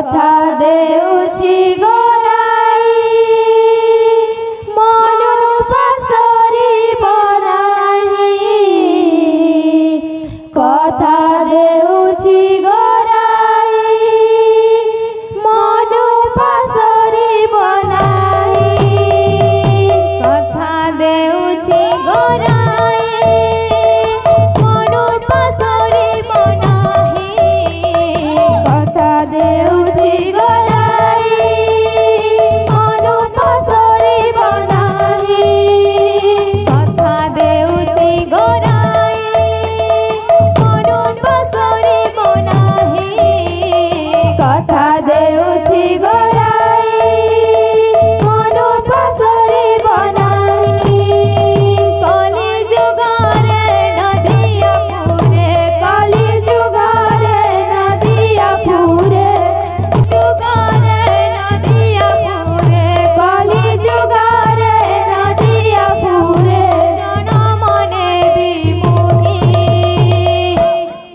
कथा देउछि गोराई मन पासरी बनाही कथा देउछि गोराई मन पासरी बनाही कथा देउछि गोराई मन पासरी बनाही कथा देउछि गोराई मन पासरी बनाही कथा देउछि गोराई मन पासरी बनाही कथा देउछि गोराई मन पासरी बनाही कली जुगारे नदिया पुरे कली जुगारे नदिया पुरे जुगारे नदिया पुरे कली जुगारे नदिया पुरे जन मने विमुही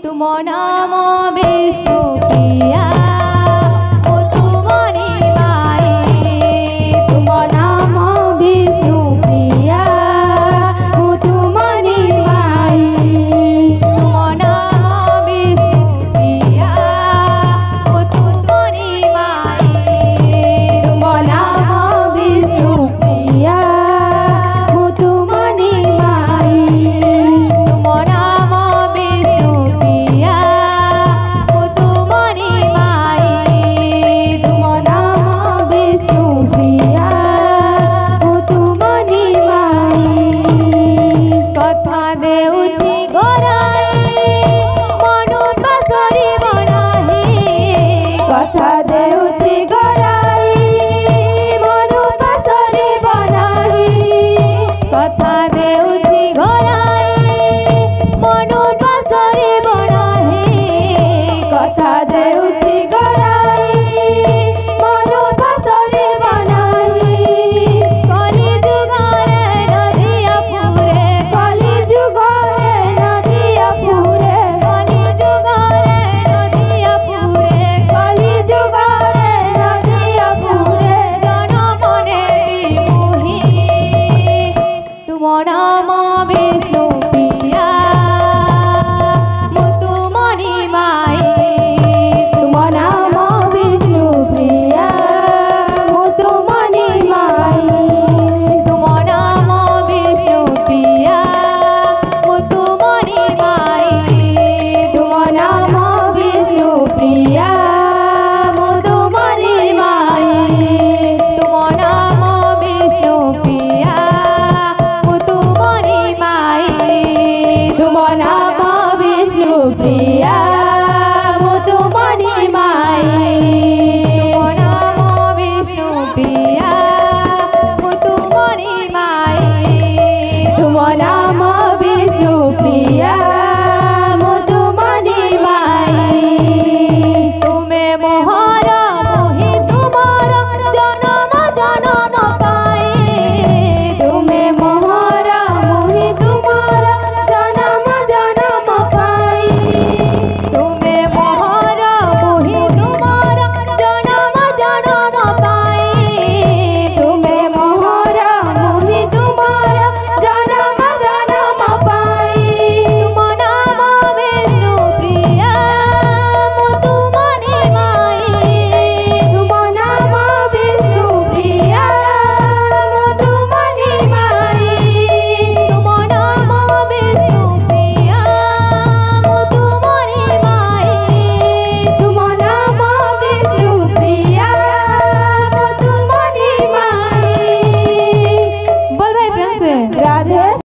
तुम नाम विष्णु प्रिया ओ तुमरी माई तुम नाम विष्णु प्रिया ओ तुमरी माई तुम नाम विष्णु प्रिया ओ तुमरी माई तुम नाम विष्णु प्रिया ओ तुमरी माई तुम नाम विष्णु प्रिया ओ तुमरी माई तुम नाम विष्णु प्रिया ओ तुमरी माई कथा देउछि गोरा